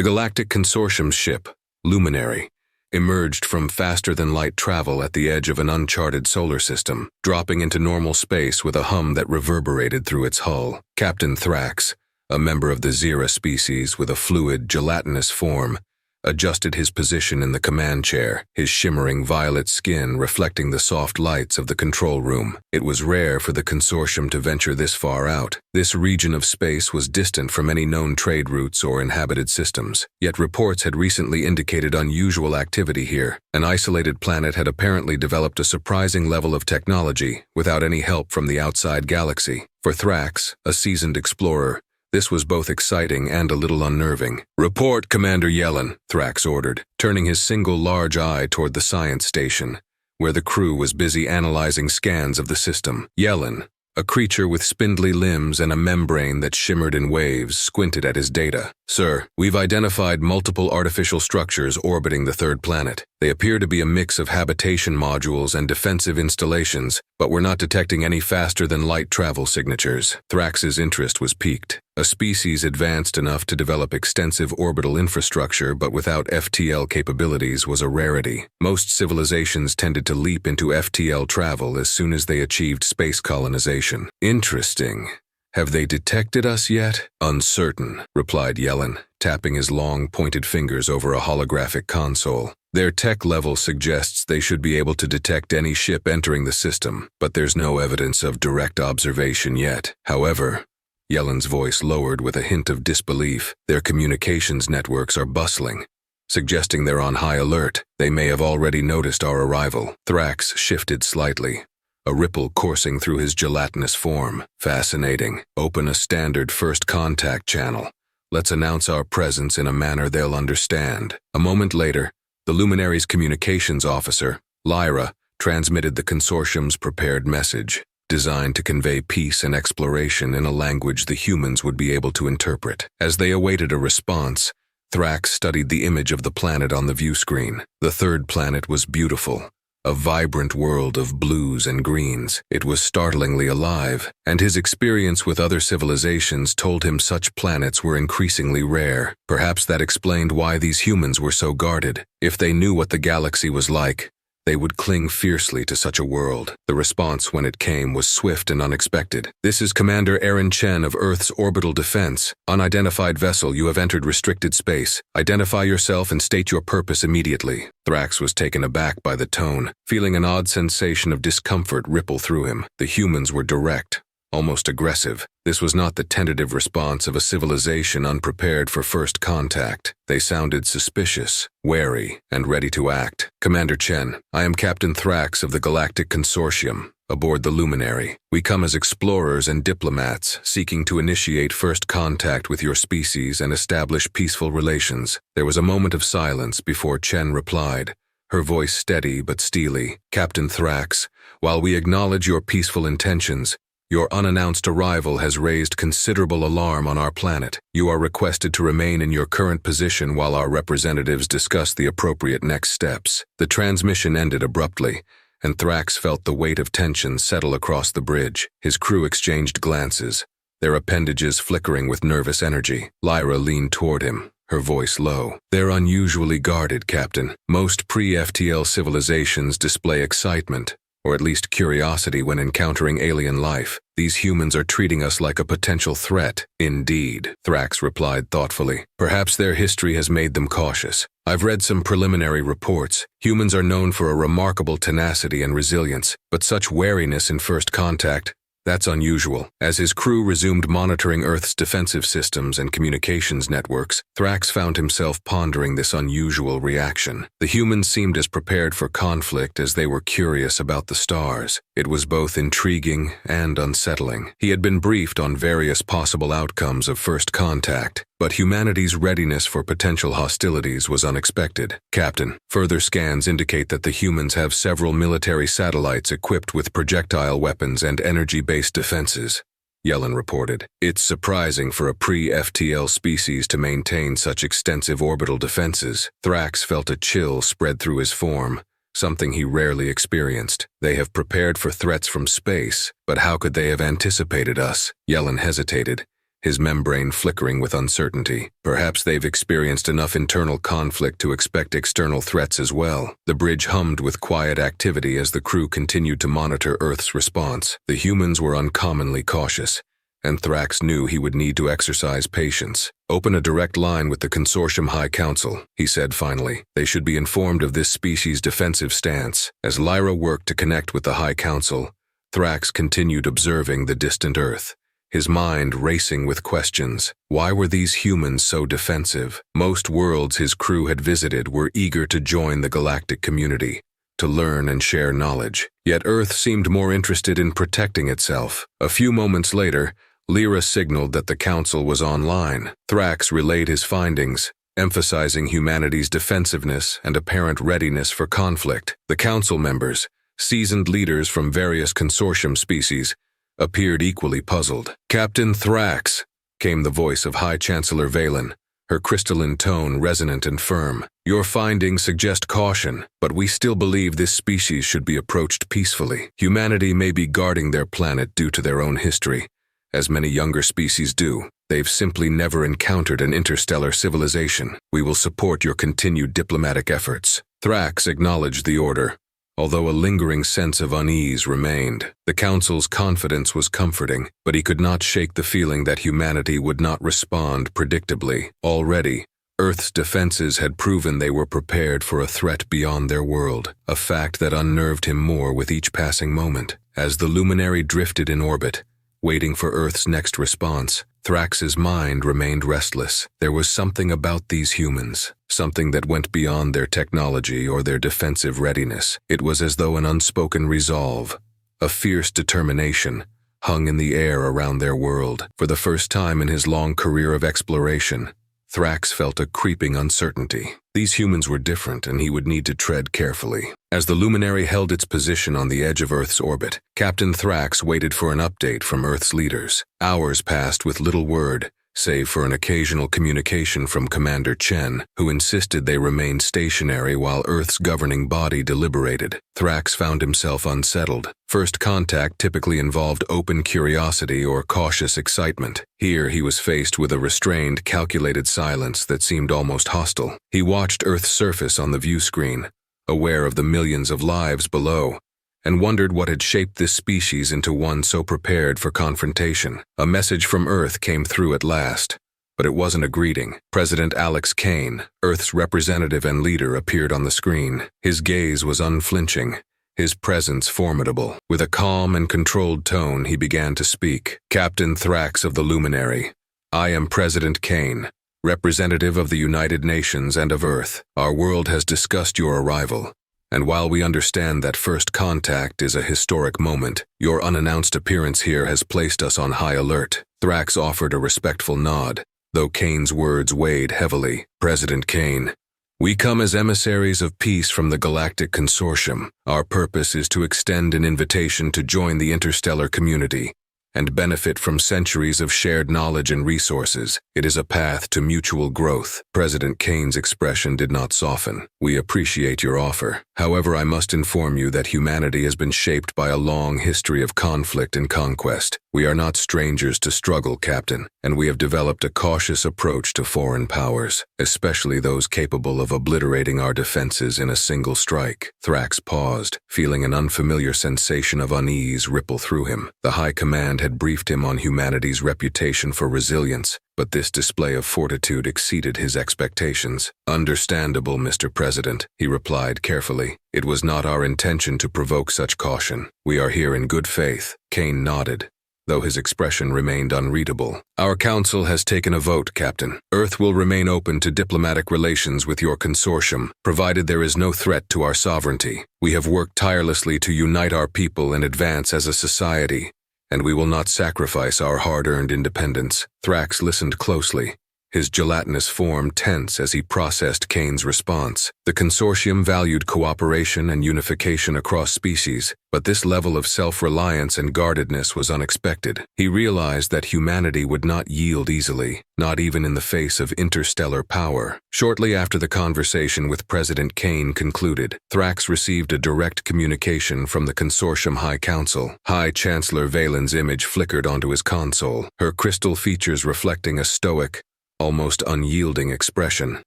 The Galactic Consortium's ship, Luminary, emerged from faster-than-light travel at the edge of an uncharted solar system, dropping into normal space with a hum that reverberated through its hull. Captain Thrax, a member of the Zira species with a fluid, gelatinous form, adjusted his position in the command chair, his shimmering violet skin reflecting the soft lights of the control room. It was rare for the consortium to venture this far out. This region of space was distant from any known trade routes or inhabited systems, yet reports had recently indicated unusual activity here. An isolated planet had apparently developed a surprising level of technology without any help from the outside galaxy. For Thrax, a seasoned explorer, this was both exciting and a little unnerving. "Report, Commander Yellen," Thrax ordered, turning his single large eye toward the science station, where the crew was busy analyzing scans of the system. Yellen, a creature with spindly limbs and a membrane that shimmered in waves, squinted at his data. "Sir, we've identified multiple artificial structures orbiting the third planet. They appear to be a mix of habitation modules and defensive installations, but we're not detecting any faster-than-light travel signatures." Thrax's interest was piqued. A species advanced enough to develop extensive orbital infrastructure but without FTL capabilities was a rarity. Most civilizations tended to leap into FTL travel as soon as they achieved space colonization. "Interesting. Have they detected us yet?" "Uncertain," replied Yellen, tapping his long, pointed fingers over a holographic console. "Their tech level suggests they should be able to detect any ship entering the system, but there's no evidence of direct observation yet. However," Yellen's voice lowered with a hint of disbelief, "their communications networks are bustling, suggesting they're on high alert. They may have already noticed our arrival." Thrax shifted slightly, a ripple coursing through his gelatinous form. "Fascinating. Open a standard first contact channel. Let's announce our presence in a manner they'll understand." A moment later, the Luminary's communications officer, Lyra, transmitted the consortium's prepared message, designed to convey peace and exploration in a language the humans would be able to interpret. As they awaited a response, Thrax studied the image of the planet on the view screen. The third planet was beautiful, a vibrant world of blues and greens. It was startlingly alive, and his experience with other civilizations told him such planets were increasingly rare. Perhaps that explained why these humans were so guarded. If they knew what the galaxy was like, they would cling fiercely to such a world. The response when it came was swift and unexpected. "This is Commander Aaron Chen of Earth's Orbital Defense. Unidentified vessel, you have entered restricted space. Identify yourself and state your purpose immediately." Thrax was taken aback by the tone, feeling an odd sensation of discomfort ripple through him. The humans were direct, almost aggressive. This was not the tentative response of a civilization unprepared for first contact. They sounded suspicious, wary, and ready to act. "Commander Chen, I am Captain Thrax of the Galactic Consortium, aboard the Luminary. We come as explorers and diplomats, seeking to initiate first contact with your species and establish peaceful relations." There was a moment of silence before Chen replied, her voice steady but steely. "Captain Thrax, while we acknowledge your peaceful intentions, your unannounced arrival has raised considerable alarm on our planet. You are requested to remain in your current position while our representatives discuss the appropriate next steps." The transmission ended abruptly, and Thrax felt the weight of tension settle across the bridge. His crew exchanged glances, their appendages flickering with nervous energy. Lyra leaned toward him, her voice low. "They're unusually guarded, Captain. Most pre-FTL civilizations display excitement, or at least curiosity, when encountering alien life. These humans are treating us like a potential threat." "Indeed," Thrax replied thoughtfully. "Perhaps their history has made them cautious. I've read some preliminary reports. Humans are known for a remarkable tenacity and resilience, but such wariness in first contact, that's unusual." As his crew resumed monitoring Earth's defensive systems and communications networks, Thrax found himself pondering this unusual reaction. The humans seemed as prepared for conflict as they were curious about the stars. It was both intriguing and unsettling. He had been briefed on various possible outcomes of first contact, but humanity's readiness for potential hostilities was unexpected. "Captain, further scans indicate that the humans have several military satellites equipped with projectile weapons and energy-based defenses," Yellen reported. "It's surprising for a pre-FTL species to maintain such extensive orbital defenses." Thrax felt a chill spread through his form, something he rarely experienced. "They have prepared for threats from space, but how could they have anticipated us?" Yellen hesitated, his membrane flickering with uncertainty. Perhaps they've experienced enough internal conflict to expect external threats as well. The bridge hummed with quiet activity as the crew continued to monitor Earth's response. The humans were uncommonly cautious, and Thrax knew he would need to exercise patience. "Open a direct line with the Consortium High Council," he said finally. "They should be informed of this species' defensive stance." As Lyra worked to connect with the High Council, Thrax continued observing the distant Earth, his mind racing with questions. Why were these humans so defensive? Most worlds his crew had visited were eager to join the galactic community, to learn and share knowledge. Yet Earth seemed more interested in protecting itself. A few moments later, Lyra signaled that the council was online. Thrax relayed his findings, emphasizing humanity's defensiveness and apparent readiness for conflict. The council members, seasoned leaders from various consortium species, appeared equally puzzled. "Captain Thrax," came the voice of High Chancellor Valen, her crystalline tone resonant and firm. "Your findings suggest caution, but we still believe this species should be approached peacefully. Humanity may be guarding their planet due to their own history, as many younger species do. They've simply never encountered an interstellar civilization. We will support your continued diplomatic efforts." Thrax acknowledged the order, although a lingering sense of unease remained. The Council's confidence was comforting, but he could not shake the feeling that humanity would not respond predictably. Already, Earth's defenses had proven they were prepared for a threat beyond their world, a fact that unnerved him more with each passing moment. As the luminary drifted in orbit, waiting for Earth's next response, Thrax's mind remained restless. There was something about these humans, something that went beyond their technology or their defensive readiness. It was as though an unspoken resolve, a fierce determination, hung in the air around their world. For the first time in his long career of exploration, Thrax felt a creeping uncertainty. These humans were different, and he would need to tread carefully. As the luminary held its position on the edge of Earth's orbit, Captain Thrax waited for an update from Earth's leaders. Hours passed with little word, save for an occasional communication from Commander Chen, who insisted they remain stationary while Earth's governing body deliberated. Thrax found himself unsettled. First contact typically involved open curiosity or cautious excitement. Here he was faced with a restrained, calculated silence that seemed almost hostile. He watched Earth's surface on the view screen, aware of the millions of lives below, and wondered what had shaped this species into one so prepared for confrontation. A message from Earth came through at last, but it wasn't a greeting. President Alex Kane, Earth's representative and leader, appeared on the screen. His gaze was unflinching, his presence formidable. With a calm and controlled tone, he began to speak. "Captain Thrax of the Luminary, I am President Kane, representative of the United Nations and of Earth. Our world has discussed your arrival, and while we understand that first contact is a historic moment, your unannounced appearance here has placed us on high alert." Thrax offered a respectful nod, though Kane's words weighed heavily. "President Kane, we come as emissaries of peace from the Galactic Consortium. Our purpose is to extend an invitation to join the interstellar community and benefit from centuries of shared knowledge and resources. It is a path to mutual growth." President Kane's expression did not soften. "We appreciate your offer. However, I must inform you that humanity has been shaped by a long history of conflict and conquest. We are not strangers to struggle, Captain, and we have developed a cautious approach to foreign powers, especially those capable of obliterating our defenses in a single strike." Thrax paused, feeling an unfamiliar sensation of unease ripple through him. The High Command had briefed him on humanity's reputation for resilience, but this display of fortitude exceeded his expectations. "Understandable, Mr. President," he replied carefully. "It was not our intention to provoke such caution. We are here in good faith." Kane nodded, though his expression remained unreadable. "Our council has taken a vote, Captain. Earth will remain open to diplomatic relations with your consortium, provided there is no threat to our sovereignty. We have worked tirelessly to unite our people and advance as a society, and we will not sacrifice our hard-earned independence." Thrax listened closely, his gelatinous form tense as he processed Kane's response. The consortium valued cooperation and unification across species, but this level of self-reliance and guardedness was unexpected. He realized that humanity would not yield easily, not even in the face of interstellar power. Shortly after the conversation with President Kane concluded, Thrax received a direct communication from the Consortium High Council. High Chancellor Valen's image flickered onto his console, her crystal features reflecting a stoic, almost unyielding expression.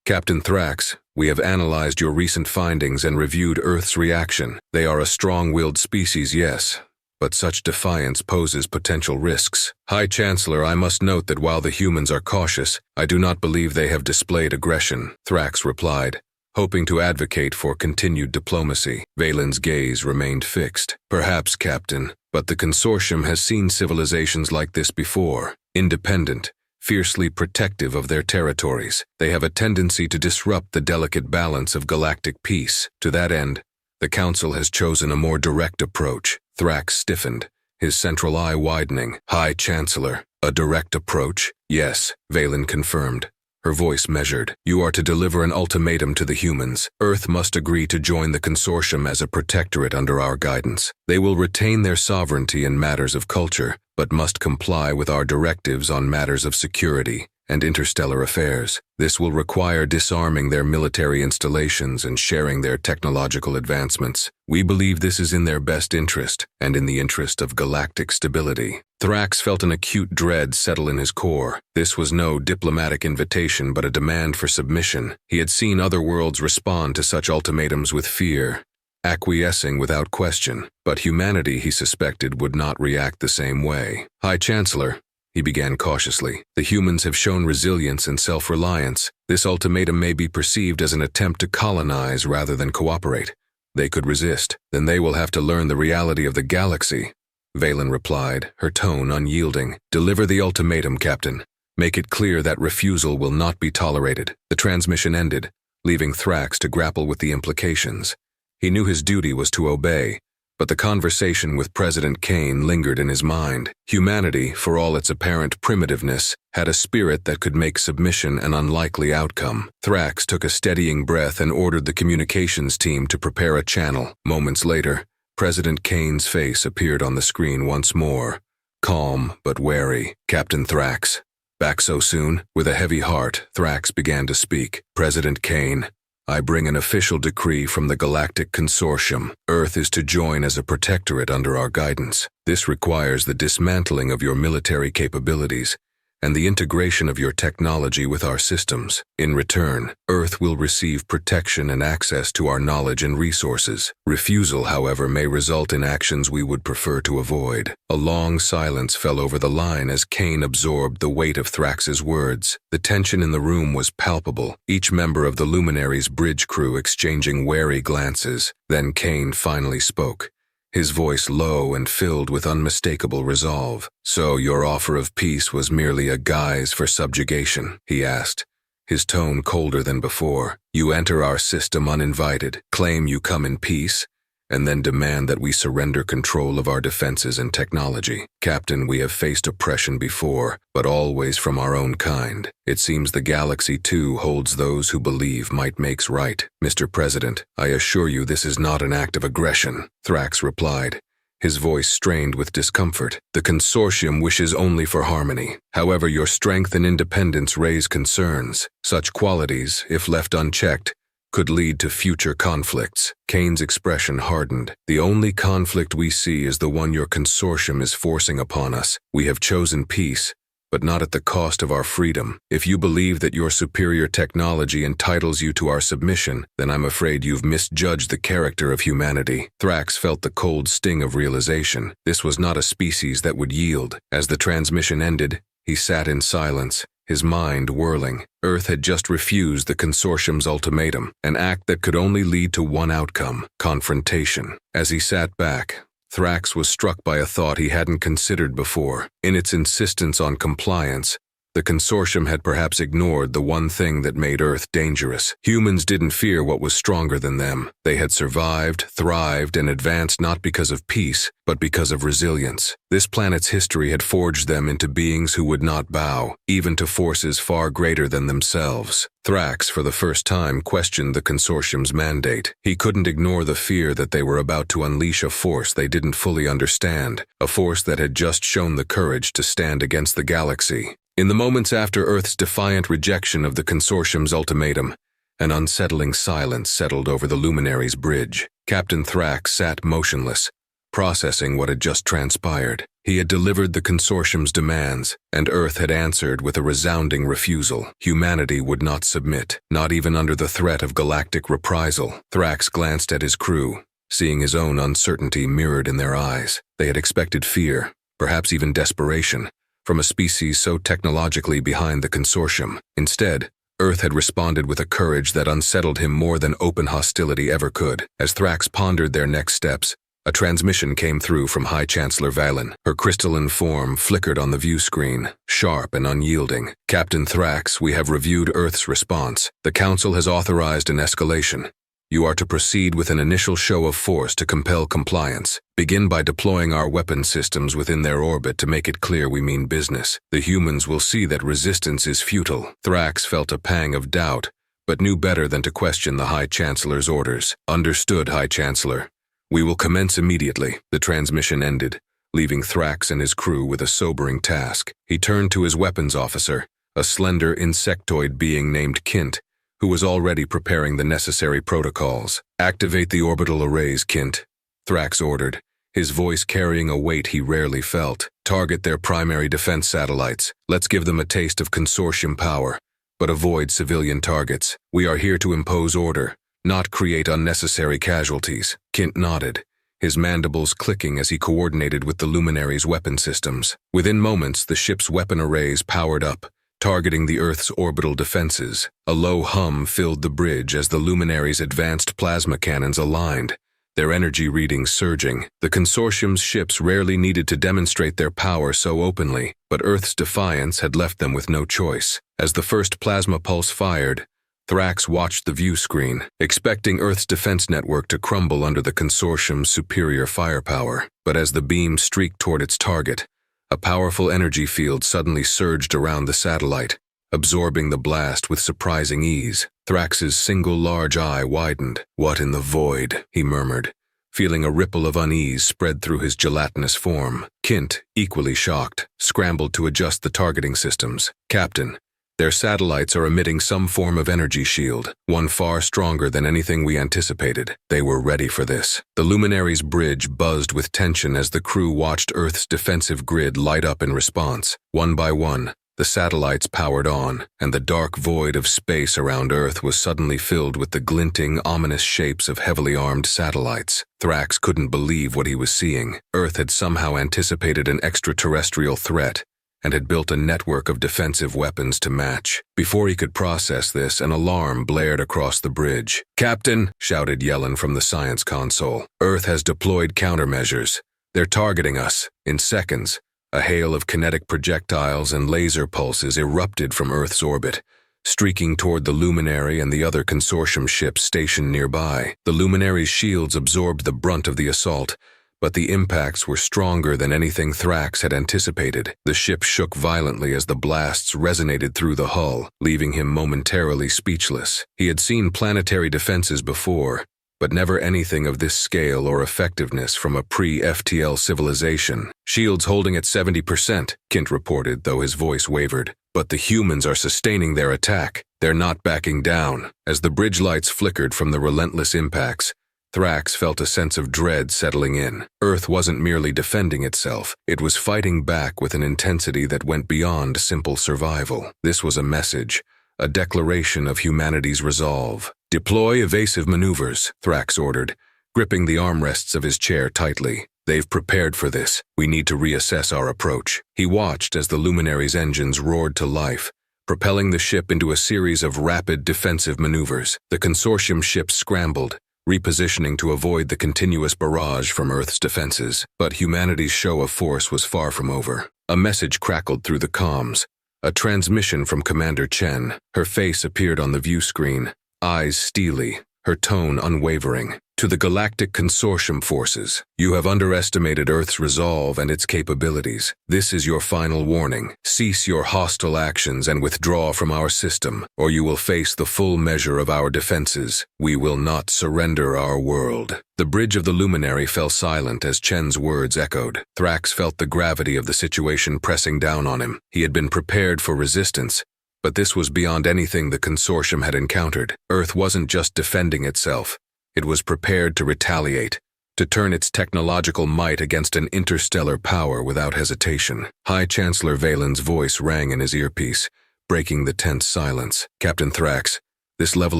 Captain Thrax, we have analyzed your recent findings and reviewed Earth's reaction. They are a strong-willed species, yes, but such defiance poses potential risks. High Chancellor, I must note that while the humans are cautious, I do not believe they have displayed aggression, Thrax replied, hoping to advocate for continued diplomacy. Valen's gaze remained fixed. Perhaps, Captain, but the Consortium has seen civilizations like this before. Independent, fiercely protective of their territories, they have a tendency to disrupt the delicate balance of galactic peace. To that end, the Council has chosen a more direct approach. Thrax stiffened, his central eye widening. High Chancellor, a direct approach? Yes, Valen confirmed, her voice measured. You are to deliver an ultimatum to the humans. Earth must agree to join the Consortium as a protectorate under our guidance. They will retain their sovereignty in matters of culture, but must comply with our directives on matters of security and interstellar affairs. This will require disarming their military installations and sharing their technological advancements. We believe this is in their best interest and in the interest of galactic stability. Thrax felt an acute dread settle in his core. This was no diplomatic invitation but a demand for submission. He had seen other worlds respond to such ultimatums with fear, acquiescing without question, but humanity, he suspected, would not react the same way. High Chancellor, he began cautiously, the humans have shown resilience and self-reliance. This ultimatum may be perceived as an attempt to colonize rather than cooperate. They could resist, then they will have to learn the reality of the galaxy. Valen replied, her tone unyielding. Deliver the ultimatum, Captain. Make it clear that refusal will not be tolerated. The transmission ended, leaving Thrax to grapple with the implications. He knew his duty was to obey, but the conversation with President Kane lingered in his mind. Humanity, for all its apparent primitiveness, had a spirit that could make submission an unlikely outcome. Thrax took a steadying breath and ordered the communications team to prepare a channel. Moments later, President Kane's face appeared on the screen once more, calm but wary. Captain Thrax, back so soon? With a heavy heart, Thrax began to speak. President Kane, I bring an official decree from the Galactic Consortium. Earth is to join as a protectorate under our guidance. This requires the dismantling of your military capabilities and the integration of your technology with our systems. In return, Earth will receive protection and access to our knowledge and resources. Refusal, however, may result in actions we would prefer to avoid. A long silence fell over the line as Kane absorbed the weight of Thrax's words. The tension in the room was palpable, each member of the Luminary's bridge crew exchanging wary glances. Then Kane finally spoke, his voice low and filled with unmistakable resolve. So your offer of peace was merely a guise for subjugation, he asked, his tone colder than before. You enter our system uninvited, claim you come in peace, and then demand that we surrender control of our defenses and technology. Captain, we have faced oppression before, but always from our own kind. It seems the galaxy too holds those who believe might makes right. Mr. President, I assure you this is not an act of aggression, Thrax replied, his voice strained with discomfort. The Consortium wishes only for harmony. However, your strength and independence raise concerns. Such qualities, if left unchecked, could lead to future conflicts. Kane's expression hardened. The only conflict we see is the one your Consortium is forcing upon us. We have chosen peace, but not at the cost of our freedom. If you believe that your superior technology entitles you to our submission, then I'm afraid you've misjudged the character of humanity. Thrax felt the cold sting of realization. This was not a species that would yield. As the transmission ended, he sat in silence, his mind whirling. Earth had just refused the Consortium's ultimatum, an act that could only lead to one outcome, confrontation. As he sat back, Thrax was struck by a thought he hadn't considered before. In its insistence on compliance, The consortium had perhaps ignored the one thing that made Earth dangerous. Humans didn't fear what was stronger than them. They had survived, thrived, and advanced not because of peace, but because of resilience. This planet's history had forged them into beings who would not bow, even to forces far greater than themselves. Thrax, for the first time, questioned the consortium's mandate. He couldn't ignore the fear that they were about to unleash a force they didn't fully understand, a force that had just shown the courage to stand against the galaxy. In the moments after Earth's defiant rejection of the consortium's ultimatum, an unsettling silence settled over the Luminary's bridge. Captain Thrax sat motionless, processing what had just transpired. He had delivered the consortium's demands, and Earth had answered with a resounding refusal. Humanity would not submit, not even under the threat of galactic reprisal. Thrax glanced at his crew, seeing his own uncertainty mirrored in their eyes. They had expected fear, perhaps even desperation, from a species so technologically behind the consortium. Instead, Earth had responded with a courage that unsettled him more than open hostility ever could. As Thrax pondered their next steps, a transmission came through from High Chancellor Valen. Her crystalline form flickered on the view screen, sharp and unyielding. Captain Thrax, we have reviewed Earth's response. The Council has authorized an escalation. You are to proceed with an initial show of force to compel compliance. Begin by deploying our weapon systems within their orbit to make it clear we mean business. The humans will see that resistance is futile. Thrax felt a pang of doubt, but knew better than to question the High Chancellor's orders. Understood, High Chancellor. We will commence immediately. The transmission ended, leaving Thrax and his crew with a sobering task. He turned to his weapons officer, a slender insectoid being named Kint, who was already preparing the necessary protocols. Activate the orbital arrays, Kint, Thrax ordered, his voice carrying a weight he rarely felt. Target their primary defense satellites. Let's give them a taste of consortium power, but avoid civilian targets. We are here to impose order, not create unnecessary casualties. Kint nodded, his mandibles clicking as he coordinated with the Luminary's weapon systems. Within moments, the ship's weapon arrays powered up, targeting the Earth's orbital defenses. A low hum filled the bridge as the Luminary's advanced plasma cannons aligned, their energy readings surging. The consortium's ships rarely needed to demonstrate their power so openly, but Earth's defiance had left them with no choice. As the first plasma pulse fired, Thrax watched the view screen, expecting Earth's defense network to crumble under the consortium's superior firepower. But as the beam streaked toward its target, a powerful energy field suddenly surged around the satellite, absorbing the blast with surprising ease. Thrax's single large eye widened. What in the void? He murmured, feeling a ripple of unease spread through his gelatinous form. Kint, equally shocked, scrambled to adjust the targeting systems. Captain, their satellites are emitting some form of energy shield, one far stronger than anything we anticipated. They were ready for this. The Luminary's bridge buzzed with tension as the crew watched Earth's defensive grid light up in response. One by one, the satellites powered on, and the dark void of space around Earth was suddenly filled with the glinting, ominous shapes of heavily armed satellites. Thrax couldn't believe what he was seeing. Earth had somehow anticipated an extraterrestrial threat, and had built a network of defensive weapons to match. Before he could process this, an alarm blared across the bridge. "Captain," shouted Yellen from the science console, "Earth has deployed countermeasures. They're targeting us." In seconds, a hail of kinetic projectiles and laser pulses erupted from Earth's orbit, streaking toward the Luminary and the other consortium ships stationed nearby. The Luminary's shields absorbed the brunt of the assault, but the impacts were stronger than anything Thrax had anticipated. The ship shook violently as the blasts resonated through the hull, leaving him momentarily speechless. He had seen planetary defenses before, but never anything of this scale or effectiveness from a pre-FTL civilization. "Shields holding at 70%, Kint reported, though his voice wavered. "But the humans are sustaining their attack. They're not backing down." As the bridge lights flickered from the relentless impacts, Thrax felt a sense of dread settling in. Earth wasn't merely defending itself, it was fighting back with an intensity that went beyond simple survival. This was a message, a declaration of humanity's resolve. "Deploy evasive maneuvers," Thrax ordered, gripping the armrests of his chair tightly. "They've prepared for this. We need to reassess our approach." He watched as the Luminary's engines roared to life, propelling the ship into a series of rapid defensive maneuvers. The consortium ships scrambled, repositioning to avoid the continuous barrage from Earth's defenses. But humanity's show of force was far from over. A message crackled through the comms, A transmission from Commander Chen. Her face appeared on the view screen, eyes steely, her tone unwavering. To the Galactic Consortium forces, you have underestimated Earth's resolve and its capabilities. This is your final warning. Cease your hostile actions and withdraw from our system, or you will face the full measure of our defenses. We will not surrender our world. The bridge of the luminary fell silent as Chen's words echoed. Thrax felt the gravity of the situation pressing down on him. He had been prepared for resistance, but this was beyond anything the Consortium had encountered. Earth wasn't just defending itself. It was prepared to retaliate, to turn its technological might against an interstellar power without hesitation. High Chancellor Valen's voice rang in his earpiece, breaking the tense silence. Captain Thrax, this level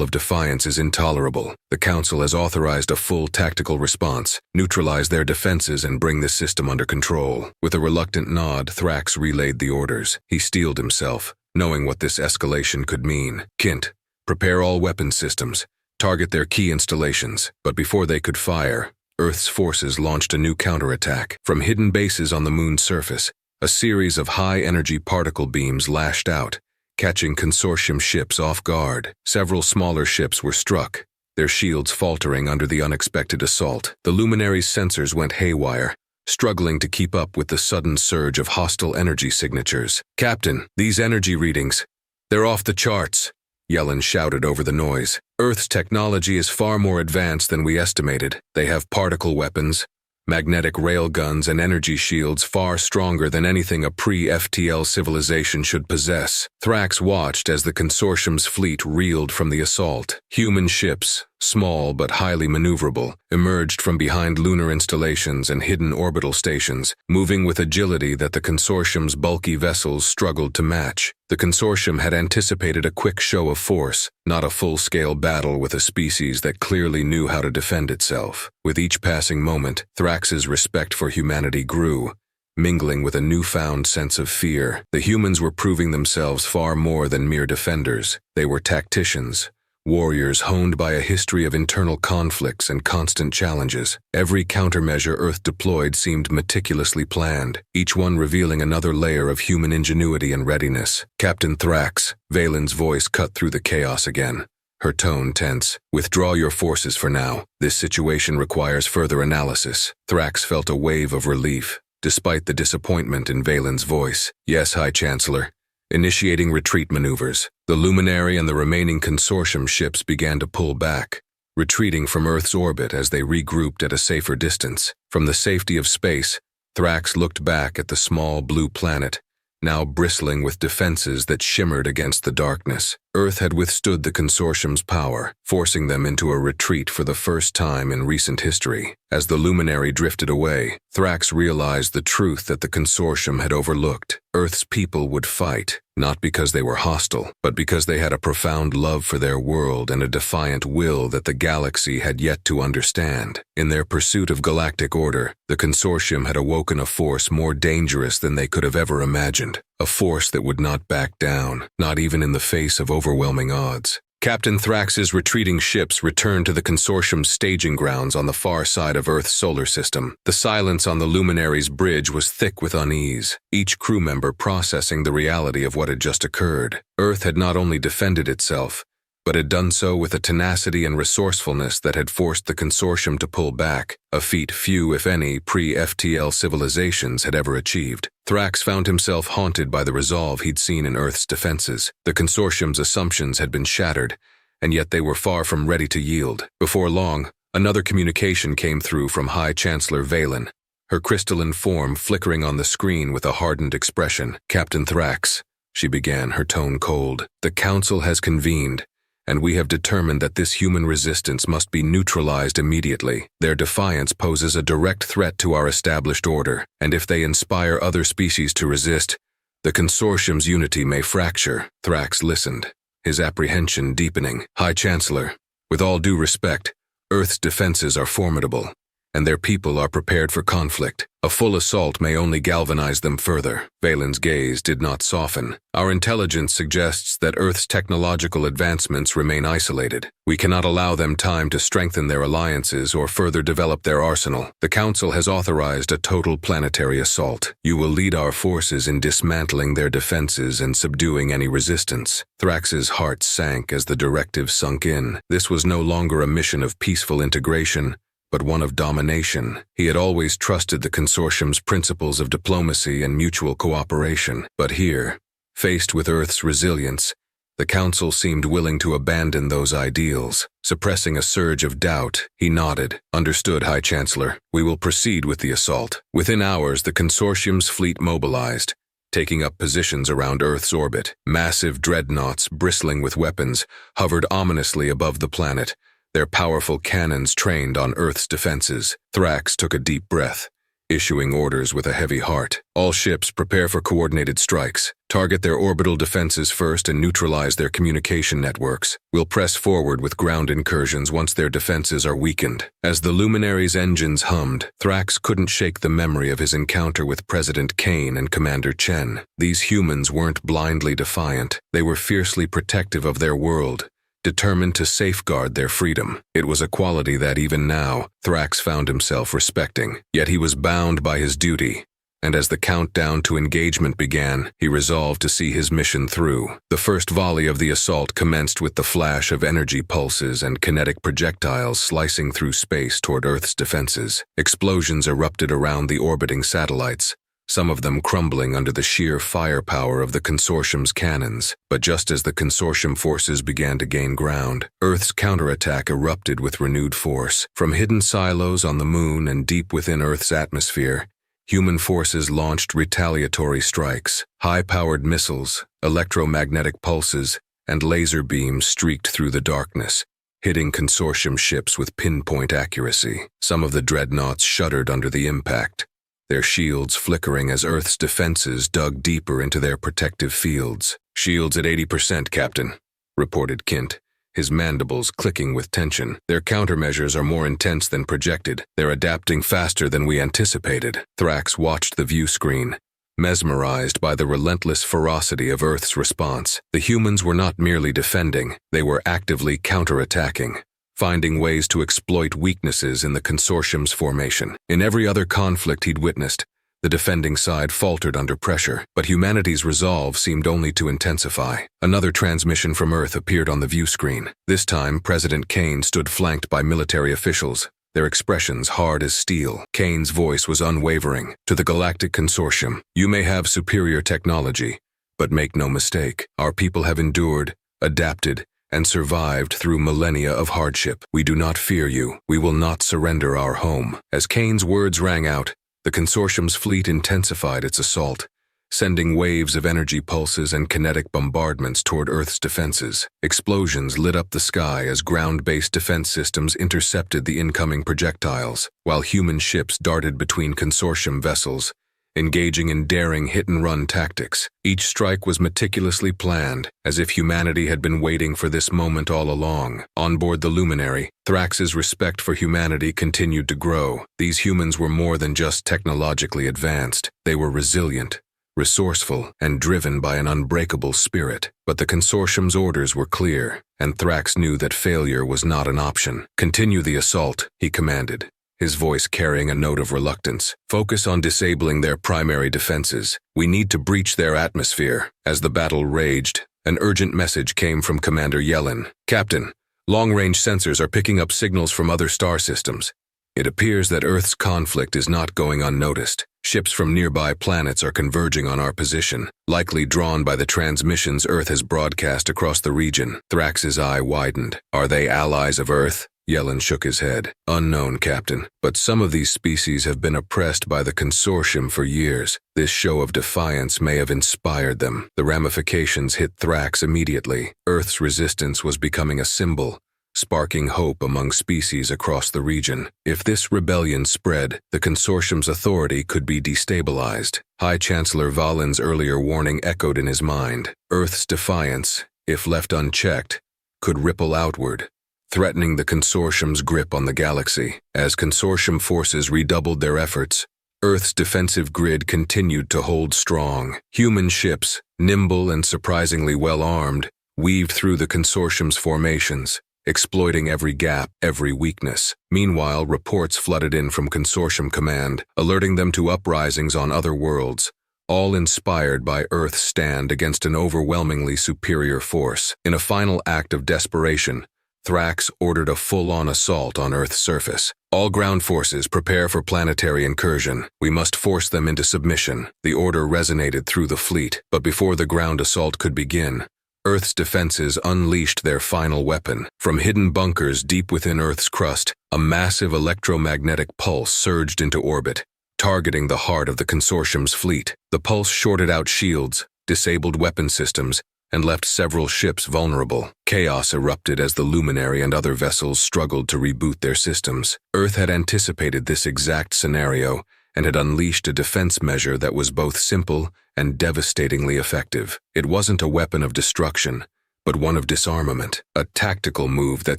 of defiance is intolerable. The Council has authorized a full tactical response. Neutralize their defenses and bring the system under control. With a reluctant nod, Thrax relayed the orders. He steeled himself, knowing what this escalation could mean. Kint, prepare all weapon systems. Target their key installations. But before they could fire, Earth's forces launched a new counterattack. From hidden bases on the moon's surface, a series of high-energy particle beams lashed out, catching Consortium ships off guard. Several smaller ships were struck, their shields faltering under the unexpected assault. The luminary's sensors went haywire, struggling to keep up with the sudden surge of hostile energy signatures. Captain, these energy readings, they're off the charts, Yellen shouted over the noise. Earth's technology is far more advanced than we estimated. They have particle weapons, magnetic railguns, and energy shields far stronger than anything a pre-FTL civilization should possess. Thrax watched as the Consortium's fleet reeled from the assault. Human ships, small but highly maneuverable, emerged from behind lunar installations and hidden orbital stations, moving with agility that the Consortium's bulky vessels struggled to match. The Consortium had anticipated a quick show of force, not a full-scale battle with a species that clearly knew how to defend itself. With each passing moment, Thrax's respect for humanity grew, mingling with a newfound sense of fear. The humans were proving themselves far more than mere defenders. They were tacticians, warriors honed by a history of internal conflicts and constant challenges. Every countermeasure Earth deployed seemed meticulously planned, each one revealing another layer of human ingenuity and readiness. Captain Thrax, Valen's voice cut through the chaos again, her tone tense. Withdraw your forces for now. This situation requires further analysis. Thrax felt a wave of relief, despite the disappointment in Valen's voice. Yes, High Chancellor. Initiating retreat maneuvers. The Luminary and the remaining Consortium ships began to pull back, retreating from Earth's orbit as they regrouped at a safer distance. From the safety of space, Thrax looked back at the small blue planet, now bristling with defenses that shimmered against the darkness. Earth had withstood the Consortium's power, forcing them into a retreat for the first time in recent history. As the Luminary drifted away, Thrax realized the truth that the Consortium had overlooked. Earth's people would fight, not because they were hostile, but because they had a profound love for their world and a defiant will that the galaxy had yet to understand. In their pursuit of galactic order, the Consortium had awoken a force more dangerous than they could have ever imagined. A force that would not back down, not even in the face of overwhelming odds. Captain Thrax's retreating ships returned to the Consortium's staging grounds on the far side of Earth's solar system. The silence on the Luminary's bridge was thick with unease, each crew member processing the reality of what had just occurred. Earth had not only defended itself, but had done so with a tenacity and resourcefulness that had forced the Consortium to pull back, a feat few, if any, pre-FTL civilizations had ever achieved. Thrax found himself haunted by the resolve he'd seen in Earth's defenses. The Consortium's assumptions had been shattered, and yet they were far from ready to yield. Before long, another communication came through from High Chancellor Valen, her crystalline form flickering on the screen with a hardened expression. Captain Thrax, she began, her tone cold. The Council has convened, and we have determined that this human resistance must be neutralized immediately. Their defiance poses a direct threat to our established order, and if they inspire other species to resist, the Consortium's unity may fracture. Thrax listened, his apprehension deepening. High Chancellor, with all due respect, Earth's defenses are formidable, and their people are prepared for conflict. A full assault may only galvanize them further. Valen's gaze did not soften. Our intelligence suggests that Earth's technological advancements remain isolated. We cannot allow them time to strengthen their alliances or further develop their arsenal. The Council has authorized a total planetary assault. You will lead our forces in dismantling their defenses and subduing any resistance. Thrax's heart sank as the directive sunk in. This was no longer a mission of peaceful integration, but one of domination. He had always trusted the consortium's principles of diplomacy and mutual cooperation. But here, faced with Earth's resilience, the Council seemed willing to abandon those ideals. Suppressing a surge of doubt, he nodded. Understood, High Chancellor. We will proceed with the assault. Within hours, the consortium's fleet mobilized, taking up positions around Earth's orbit. Massive dreadnoughts, bristling with weapons, hovered ominously above the planet, their powerful cannons trained on Earth's defenses. Thrax took a deep breath, issuing orders with a heavy heart. All ships prepare for coordinated strikes. Target their orbital defenses first and neutralize their communication networks. We'll press forward with ground incursions once their defenses are weakened. As the Luminary's engines hummed, Thrax couldn't shake the memory of his encounter with President Kane and Commander Chen. These humans weren't blindly defiant. They were fiercely protective of their world, determined to safeguard their freedom. It was a quality that even now, Thrax found himself respecting. Yet he was bound by his duty, and as the countdown to engagement began, he resolved to see his mission through. The first volley of the assault commenced with the flash of energy pulses and kinetic projectiles slicing through space toward Earth's defenses. Explosions erupted around the orbiting satellites, some of them crumbling under the sheer firepower of the consortium's cannons. But just as the consortium forces began to gain ground, Earth's counterattack erupted with renewed force. From hidden silos on the moon and deep within Earth's atmosphere, human forces launched retaliatory strikes. High-powered missiles, electromagnetic pulses, and laser beams streaked through the darkness, hitting consortium ships with pinpoint accuracy. Some of the dreadnoughts shuddered under the impact, their shields flickering as Earth's defenses dug deeper into their protective fields. "Shields at 80%, Captain," reported Kint, his mandibles clicking with tension. "Their countermeasures are more intense than projected. They're adapting faster than we anticipated." Thrax watched the view screen, mesmerized by the relentless ferocity of Earth's response. The humans were not merely defending, they were actively counterattacking, finding ways to exploit weaknesses in the consortium's formation. In every other conflict he'd witnessed, the defending side faltered under pressure, but humanity's resolve seemed only to intensify. Another transmission from Earth appeared on the view screen. This time, President Kane stood flanked by military officials, their expressions hard as steel. Kane's voice was unwavering. "To the Galactic Consortium, you may have superior technology, but make no mistake, our people have endured, adapted, and survived through millennia of hardship. We do not fear you. We will not surrender our home." As Kane's words rang out, the consortium's fleet intensified its assault, sending waves of energy pulses and kinetic bombardments toward Earth's defenses. Explosions lit up the sky as ground-based defense systems intercepted the incoming projectiles, while human ships darted between consortium vessels, engaging in daring hit-and-run tactics. Each strike was meticulously planned, as if humanity had been waiting for this moment all along. On board the Luminary, Thrax's respect for humanity continued to grow. These humans were more than just technologically advanced. They were resilient, resourceful, and driven by an unbreakable spirit. But the consortium's orders were clear, and Thrax knew that failure was not an option. "Continue the assault," he commanded, his voice carrying a note of reluctance. "Focus on disabling their primary defenses. We need to breach their atmosphere." As the battle raged, an urgent message came from Commander Yellen. "Captain, long-range sensors are picking up signals from other star systems. It appears that Earth's conflict is not going unnoticed. Ships from nearby planets are converging on our position, likely drawn by the transmissions Earth has broadcast across the region." Thrax's eye widened. "Are they allies of Earth?" Yellen shook his head. "Unknown, Captain, but some of these species have been oppressed by the consortium for years. This show of defiance may have inspired them." The ramifications hit Thrax immediately. Earth's resistance was becoming a symbol, sparking hope among species across the region. If this rebellion spread, the consortium's authority could be destabilized. High Chancellor Valen's earlier warning echoed in his mind. Earth's defiance, if left unchecked, could ripple outward, threatening the consortium's grip on the galaxy. As consortium forces redoubled their efforts, Earth's defensive grid continued to hold strong. Human ships, nimble and surprisingly well-armed, weaved through the consortium's formations, exploiting every gap, every weakness. Meanwhile, reports flooded in from Consortium Command, alerting them to uprisings on other worlds, all inspired by Earth's stand against an overwhelmingly superior force. In a final act of desperation, Thrax ordered a full-on assault on Earth's surface. All ground forces prepare for planetary incursion. We must force them into submission. The order resonated through the fleet, but before the ground assault could begin, Earth's defenses unleashed their final weapon. From hidden bunkers deep within Earth's crust, a massive electromagnetic pulse surged into orbit, targeting the heart of the Consortium's fleet. The pulse shorted out shields, disabled weapon systems, and left several ships vulnerable. Chaos erupted as the Luminary and other vessels struggled to reboot their systems. Earth had anticipated this exact scenario and had unleashed a defense measure that was both simple and devastatingly effective. It wasn't a weapon of destruction, but one of disarmament, a tactical move that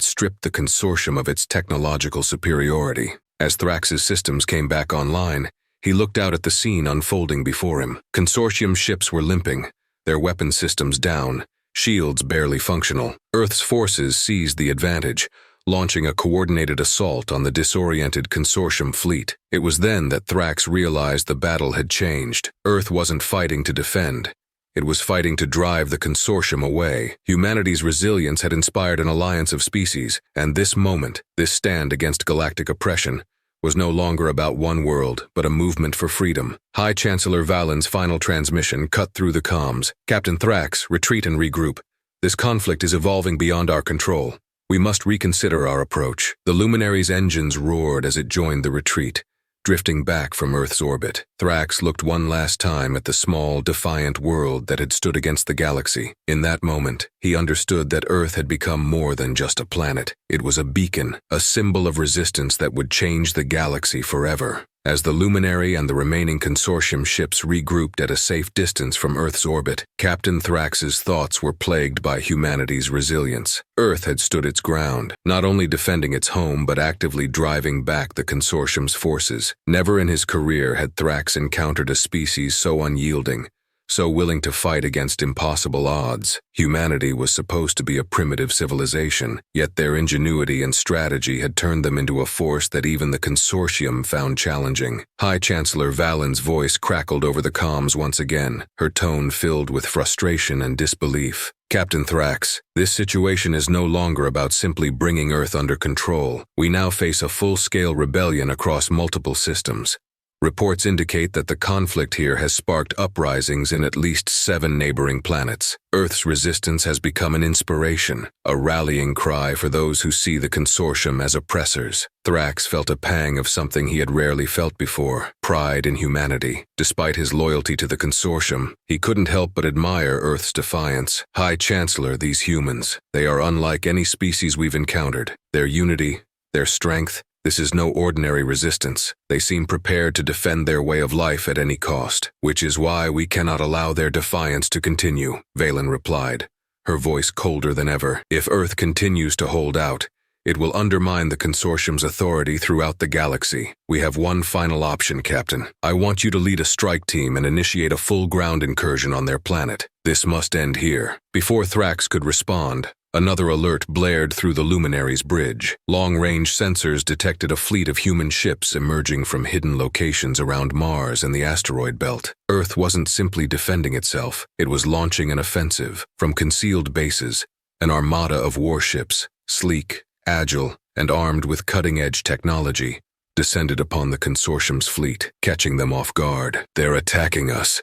stripped the Consortium of its technological superiority. As Thrax's systems came back online, he looked out at the scene unfolding before him. Consortium ships were limping, their weapon systems down, shields barely functional. Earth's forces seized the advantage, launching a coordinated assault on the disoriented Consortium fleet. It was then that Thrax realized the battle had changed. Earth wasn't fighting to defend. It was fighting to drive the Consortium away. Humanity's resilience had inspired an alliance of species, and this moment, this stand against galactic oppression, was no longer about one world, but a movement for freedom. High Chancellor Valen's final transmission cut through the comms. Captain Thrax, retreat and regroup. This conflict is evolving beyond our control. We must reconsider our approach. The Luminary's engines roared as it joined the retreat, drifting back from Earth's orbit. Thrax looked one last time at the small, defiant world that had stood against the galaxy. In that moment, he understood that Earth had become more than just a planet. It was a beacon, a symbol of resistance that would change the galaxy forever. As the Luminary and the remaining Consortium ships regrouped at a safe distance from Earth's orbit, Captain Thrax's thoughts were plagued by humanity's resilience. Earth had stood its ground, not only defending its home but actively driving back the Consortium's forces. Never in his career had Thrax encountered a species so unyielding, so willing to fight against impossible odds. Humanity was supposed to be a primitive civilization, yet their ingenuity and strategy had turned them into a force that even the Consortium found challenging. High Chancellor Valen's voice crackled over the comms once again, her tone filled with frustration and disbelief. Captain Thrax, this situation is no longer about simply bringing Earth under control. We now face a full-scale rebellion across multiple systems. Reports indicate that the conflict here has sparked uprisings in at least 7 neighboring planets. Earth's resistance has become an inspiration, a rallying cry for those who see the Consortium as oppressors. Thrax felt a pang of something he had rarely felt before, pride in humanity. Despite his loyalty to the Consortium, he couldn't help but admire Earth's defiance. High Chancellor, these humans, they are unlike any species we've encountered. Their unity, their strength, this is no ordinary resistance. They seem prepared to defend their way of life at any cost, which is why we cannot allow their defiance to continue, Valen replied, her voice colder than ever. If Earth continues to hold out, it will undermine the Consortium's authority throughout the galaxy. We have one final option, Captain. I want you to lead a strike team and initiate a full ground incursion on their planet. This must end here. Before Thrax could respond, another alert blared through the Luminary's bridge. Long-range sensors detected a fleet of human ships emerging from hidden locations around Mars and the asteroid belt. Earth wasn't simply defending itself, it was launching an offensive. From concealed bases, an armada of warships, sleek, agile, and armed with cutting-edge technology, descended upon the Consortium's fleet, catching them off guard. They're attacking us,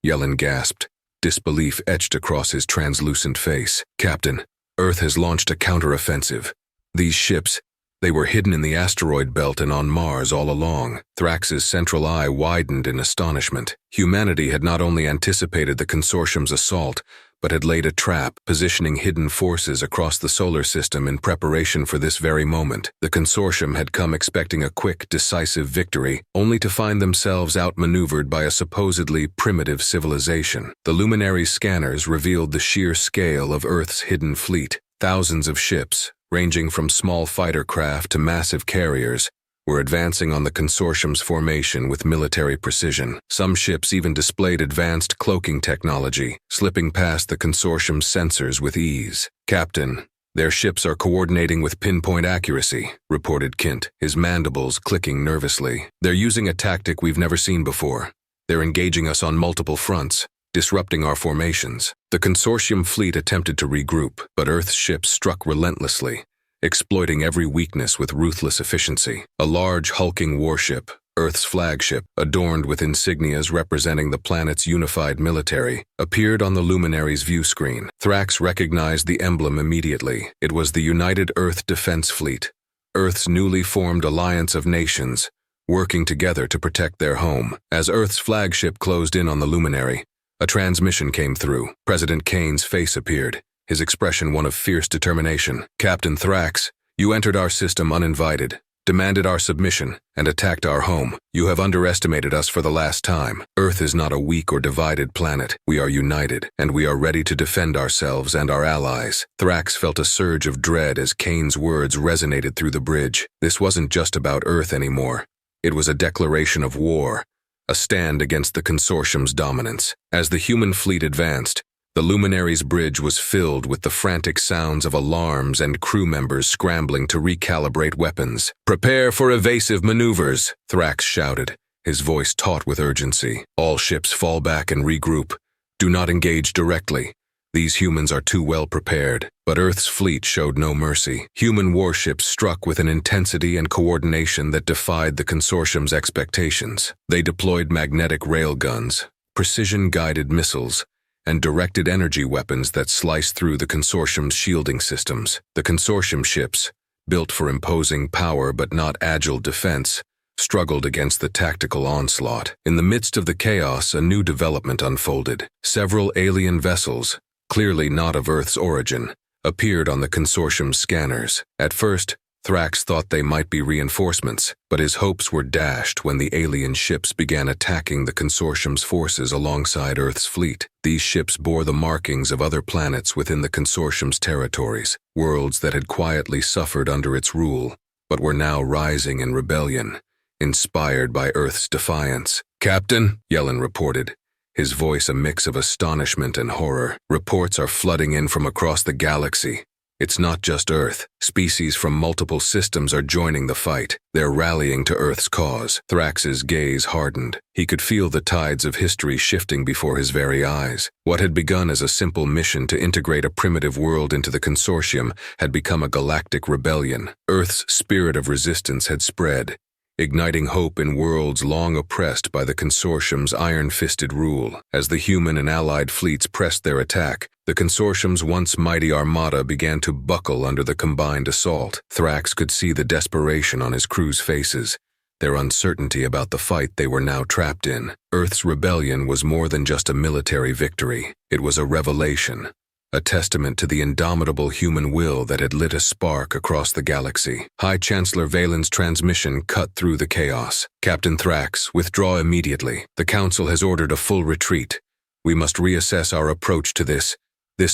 Yellen gasped, disbelief etched across his translucent face. Captain, Earth has launched a counteroffensive. These ships, they were hidden in the asteroid belt and on Mars all along. Thrax's central eye widened in astonishment. Humanity had not only anticipated the Consortium's assault, but had laid a trap, positioning hidden forces across the solar system in preparation for this very moment. The Consortium had come expecting a quick, decisive victory, only to find themselves outmaneuvered by a supposedly primitive civilization. The Luminary's scanners revealed the sheer scale of Earth's hidden fleet. Thousands of ships, ranging from small fighter craft to massive carriers, were advancing on the consortium's formation with military precision. Some ships even displayed advanced cloaking technology, slipping past the consortium's sensors with ease. "Captain, their ships are coordinating with pinpoint accuracy," reported Kint, his mandibles clicking nervously. "They're using a tactic we've never seen before. They're engaging us on multiple fronts, disrupting our formations." The consortium fleet attempted to regroup, but Earth's ships struck relentlessly, exploiting every weakness with ruthless efficiency. A large hulking warship, Earth's flagship, adorned with insignias representing the planet's unified military, appeared on the luminary's view screen. Thrax recognized the emblem immediately. It was the United Earth Defense Fleet, Earth's newly formed alliance of nations, working together to protect their home. As Earth's flagship closed in on the luminary, a transmission came through. President Kane's face appeared, his expression one of fierce determination. "Captain Thrax, you entered our system uninvited, demanded our submission, and attacked our home. You have underestimated us for the last time. Earth is not a weak or divided planet. We are united, and we are ready to defend ourselves and our allies." Thrax felt a surge of dread as Kane's words resonated through the bridge. This wasn't just about Earth anymore. It was a declaration of war, a stand against the consortium's dominance. As the human fleet advanced, the luminary's bridge was filled with the frantic sounds of alarms and crew members scrambling to recalibrate weapons. "Prepare for evasive maneuvers," Thrax shouted, his voice taut with urgency. "All ships fall back and regroup. Do not engage directly. These humans are too well prepared." But Earth's fleet showed no mercy. Human warships struck with an intensity and coordination that defied the consortium's expectations. They deployed magnetic railguns, precision-guided missiles, and directed energy weapons that sliced through the consortium's shielding systems. The consortium ships, built for imposing power but not agile defense, struggled against the tactical onslaught. In the midst of the chaos, a new development unfolded. Several alien vessels, clearly not of Earth's origin, appeared on the consortium's scanners. At first, Thrax thought they might be reinforcements, but his hopes were dashed when the alien ships began attacking the consortium's forces alongside Earth's fleet. These ships bore the markings of other planets within the consortium's territories, worlds that had quietly suffered under its rule, but were now rising in rebellion, inspired by Earth's defiance. "Captain," Yellen reported, his voice a mix of astonishment and horror. "Reports are flooding in from across the galaxy. It's not just Earth. Species from multiple systems are joining the fight. They're rallying to Earth's cause." Thrax's gaze hardened. He could feel the tides of history shifting before his very eyes. What had begun as a simple mission to integrate a primitive world into the consortium had become a galactic rebellion. Earth's spirit of resistance had spread, igniting hope in worlds long oppressed by the consortium's iron-fisted rule. As the human and allied fleets pressed their attack, the consortium's once mighty armada began to buckle under the combined assault. Thrax could see the desperation on his crew's faces, their uncertainty about the fight they were now trapped in. Earth's rebellion was more than just a military victory. It was a revelation, a testament to the indomitable human will that had lit a spark across the galaxy. High Chancellor Valen's transmission cut through the chaos. "Captain Thrax, withdraw immediately. The Council has ordered a full retreat. We must reassess our approach to this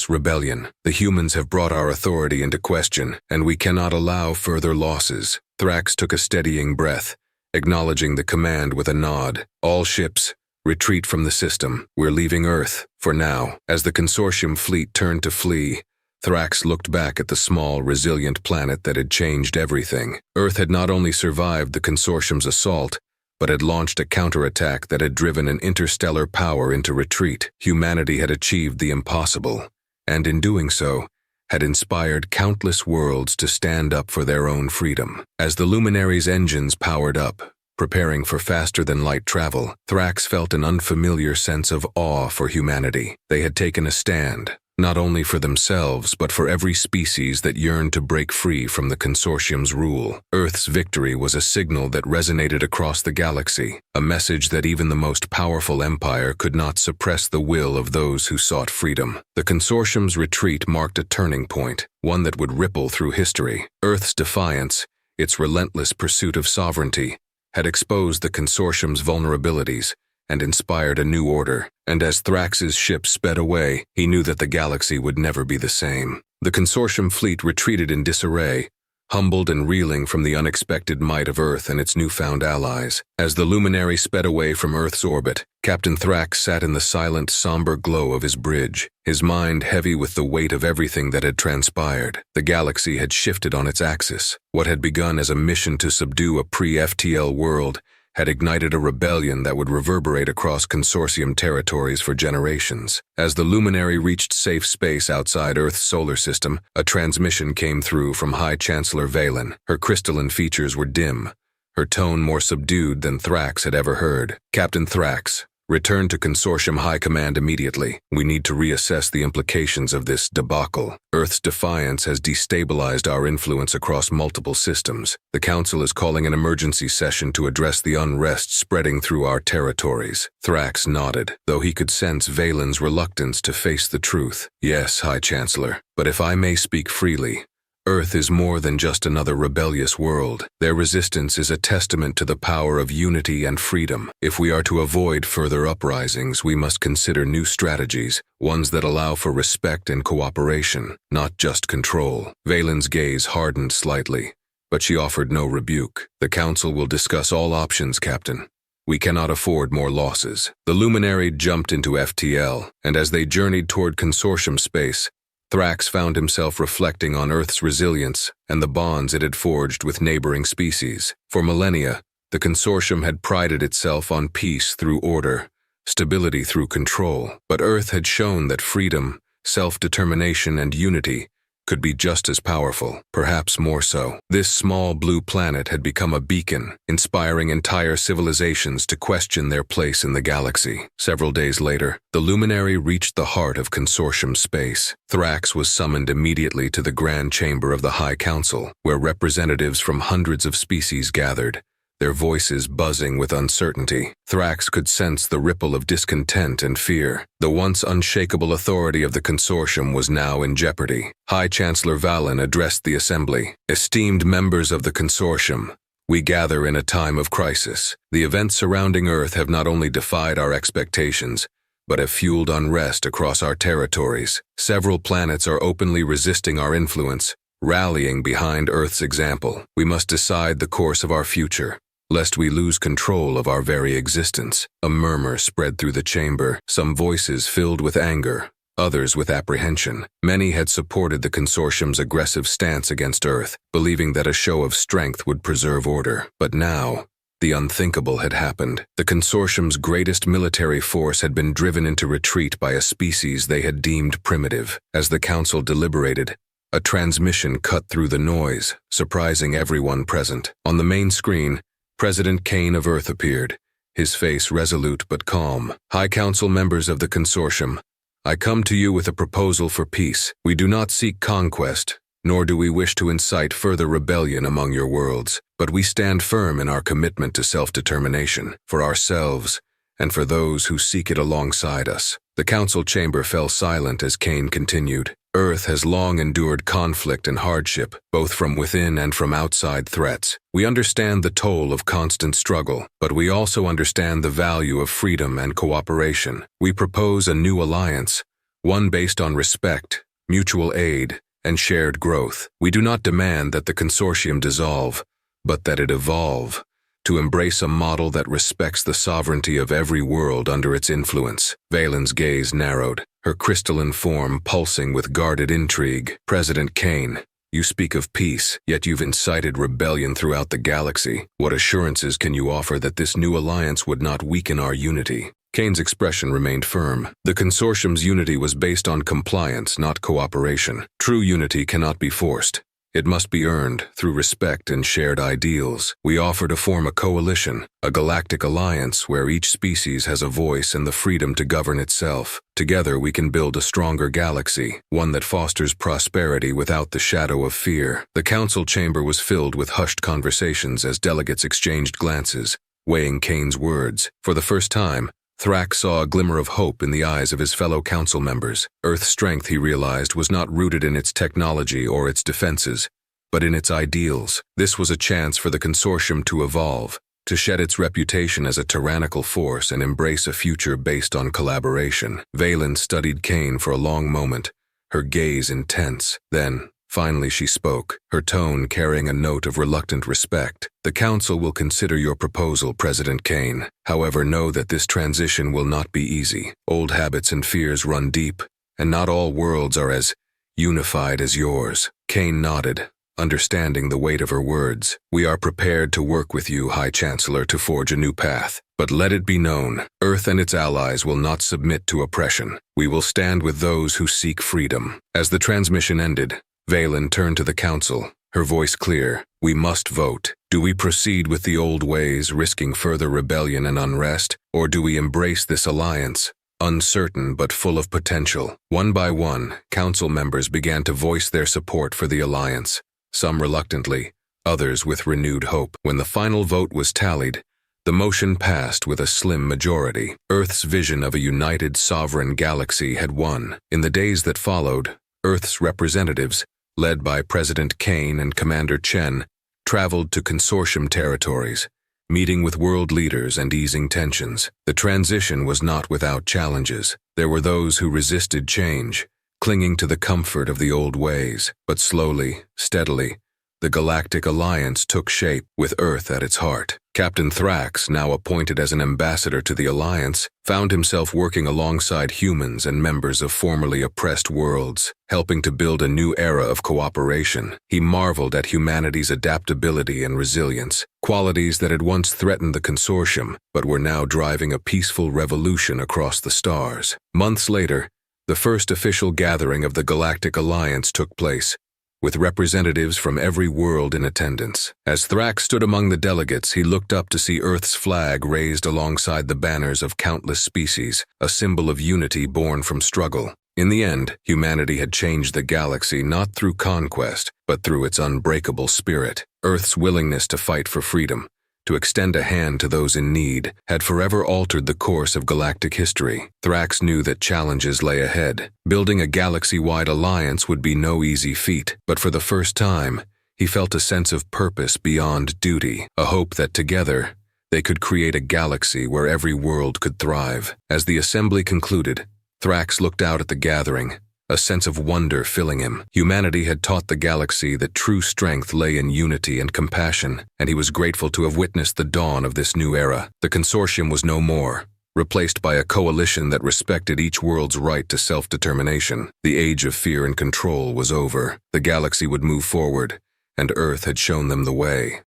rebellion. The humans have brought our authority into question, and we cannot allow further losses." Thrax took a steadying breath, acknowledging the command with a nod. "All ships, retreat from the system. We're leaving Earth, for now." As the consortium fleet turned to flee, Thrax looked back at the small, resilient planet that had changed everything. Earth had not only survived the consortium's assault, but had launched a counterattack that had driven an interstellar power into retreat. Humanity had achieved the impossible, and in doing so, had inspired countless worlds to stand up for their own freedom. As the luminary's engines powered up, preparing for faster-than-light travel, Thrax felt an unfamiliar sense of awe for humanity. They had taken a stand, not only for themselves but for every species that yearned to break free from the consortium's rule. Earth's victory was a signal that resonated across the galaxy, a message that even the most powerful empire could not suppress the will of those who sought freedom. The consortium's retreat marked a turning point, one that would ripple through history. Earth's defiance, its relentless pursuit of sovereignty, had exposed the consortium's vulnerabilities and inspired a new order. And as Thrax's ship sped away, he knew that the galaxy would never be the same. The consortium fleet retreated in disarray, humbled and reeling from the unexpected might of Earth and its newfound allies. As the luminary sped away from Earth's orbit, Captain Thrax sat in the silent, somber glow of his bridge, his mind heavy with the weight of everything that had transpired. The galaxy had shifted on its axis. What had begun as a mission to subdue a pre-FTL world had ignited a rebellion that would reverberate across consortium territories for generations. As the luminary reached safe space outside Earth's solar system, a transmission came through from High Chancellor Valen. Her crystalline features were dim, her tone more subdued than Thrax had ever heard. "Captain Thrax, return to Consortium High Command immediately. We need to reassess the implications of this debacle. Earth's defiance has destabilized our influence across multiple systems. The Council is calling an emergency session to address the unrest spreading through our territories." Thrax nodded, though he could sense Valen's reluctance to face the truth. "Yes, High Chancellor, but if I may speak freely, Earth is more than just another rebellious world. Their resistance is a testament to the power of unity and freedom. If we are to avoid further uprisings, we must consider new strategies, ones that allow for respect and cooperation, not just control." Valen's gaze hardened slightly, but she offered no rebuke. "The Council will discuss all options, Captain. We cannot afford more losses." The luminary jumped into FTL, and as they journeyed toward Consortium space, Thrax found himself reflecting on Earth's resilience and the bonds it had forged with neighboring species. For millennia, the Consortium had prided itself on peace through order, stability through control, but Earth had shown that freedom, self-determination, and unity could be just as powerful, perhaps more so. This small blue planet had become a beacon, inspiring entire civilizations to question their place in the galaxy. Several days later, the luminary reached the heart of Consortium space. Thrax was summoned immediately to the Grand Chamber of the High Council, where representatives from hundreds of species gathered, their voices buzzing with uncertainty. Thrax could sense the ripple of discontent and fear. The once unshakable authority of the Consortium was now in jeopardy. High Chancellor Valen addressed the assembly. "Esteemed members of the Consortium, we gather in a time of crisis. The events surrounding Earth have not only defied our expectations, but have fueled unrest across our territories. Several planets are openly resisting our influence, rallying behind Earth's example. We must decide the course of our future, lest we lose control of our very existence." A murmur spread through the chamber, some voices filled with anger, others with apprehension. Many had supported the Consortium's aggressive stance against Earth, believing that a show of strength would preserve order. But now, the unthinkable had happened. The Consortium's greatest military force had been driven into retreat by a species they had deemed primitive. As the Council deliberated, a transmission cut through the noise, surprising everyone present. On the main screen, President Kane of Earth appeared, his face resolute but calm. "High Council members of the Consortium, I come to you with a proposal for peace. We do not seek conquest, nor do we wish to incite further rebellion among your worlds, but we stand firm in our commitment to self-determination, for ourselves and for those who seek it alongside us." The council chamber fell silent as Kane continued. "Earth has long endured conflict and hardship, both from within and from outside threats. We understand the toll of constant struggle, but we also understand the value of freedom and cooperation. We propose a new alliance, one based on respect, mutual aid, and shared growth. We do not demand that the consortium dissolve, but that it evolve, to embrace a model that respects the sovereignty of every world under its influence." Valen's gaze narrowed, her crystalline form pulsing with guarded intrigue. "President Kane, you speak of peace, yet you've incited rebellion throughout the galaxy. What assurances can you offer that this new alliance would not weaken our unity?" Kane's expression remained firm. The consortium's unity was based on compliance, not cooperation. True unity cannot be forced. It must be earned through respect and shared ideals. We offer to form a coalition, a galactic alliance where each species has a voice and the freedom to govern itself. Together we can build a stronger galaxy, one that fosters prosperity without the shadow of fear. The council chamber was filled with hushed conversations as delegates exchanged glances, weighing Kane's words. For the first time, Thrax saw a glimmer of hope in the eyes of his fellow council members. Earth's strength, he realized, was not rooted in its technology or its defenses, but in its ideals. This was a chance for the consortium to evolve, to shed its reputation as a tyrannical force and embrace a future based on collaboration. Valen studied Kane for a long moment, her gaze intense. Then, Finally she spoke, her tone carrying a note of reluctant respect. "The Council will consider your proposal, President Kane. However, know that this transition will not be easy. Old habits and fears run deep, and not all worlds are as unified as yours." Kane nodded, understanding the weight of her words. "We are prepared to work with you, High Chancellor, to forge a new path. But let it be known, Earth and its allies will not submit to oppression. We will stand with those who seek freedom." As the transmission ended, Valen turned to the Council, her voice clear. "We must vote. Do we proceed with the old ways, risking further rebellion and unrest, or do we embrace this alliance? Uncertain but full of potential." One by one, Council members began to voice their support for the alliance, some reluctantly, others with renewed hope. When the final vote was tallied, the motion passed with a slim majority. Earth's vision of a united, sovereign galaxy had won. In the days that followed, Earth's representatives, led by President Kane and Commander Chen, traveled to consortium territories, meeting with world leaders and easing tensions. The transition was not without challenges. There were those who resisted change, clinging to the comfort of the old ways. But slowly, steadily, the Galactic Alliance took shape, with Earth at its heart. Captain Thrax, now appointed as an ambassador to the Alliance, found himself working alongside humans and members of formerly oppressed worlds, helping to build a new era of cooperation. He marveled at humanity's adaptability and resilience, qualities that had once threatened the consortium, but were now driving a peaceful revolution across the stars. Months later, the first official gathering of the Galactic Alliance took place, with representatives from every world in attendance. As Thrax stood among the delegates, he looked up to see Earth's flag raised alongside the banners of countless species, a symbol of unity born from struggle. In the end, humanity had changed the galaxy not through conquest, but through its unbreakable spirit. Earth's willingness to fight for freedom, to extend a hand to those in need, had forever altered the course of galactic history. Thrax knew that challenges lay ahead. Building a galaxy-wide alliance would be no easy feat, but for the first time, he felt a sense of purpose beyond duty, a hope that together, they could create a galaxy where every world could thrive. As the assembly concluded, Thrax looked out at the gathering, a sense of wonder filling him. Humanity had taught the galaxy that true strength lay in unity and compassion, and he was grateful to have witnessed the dawn of this new era. The consortium was no more, replaced by a coalition that respected each world's right to self-determination. The age of fear and control was over. The galaxy would move forward, and Earth had shown them the way.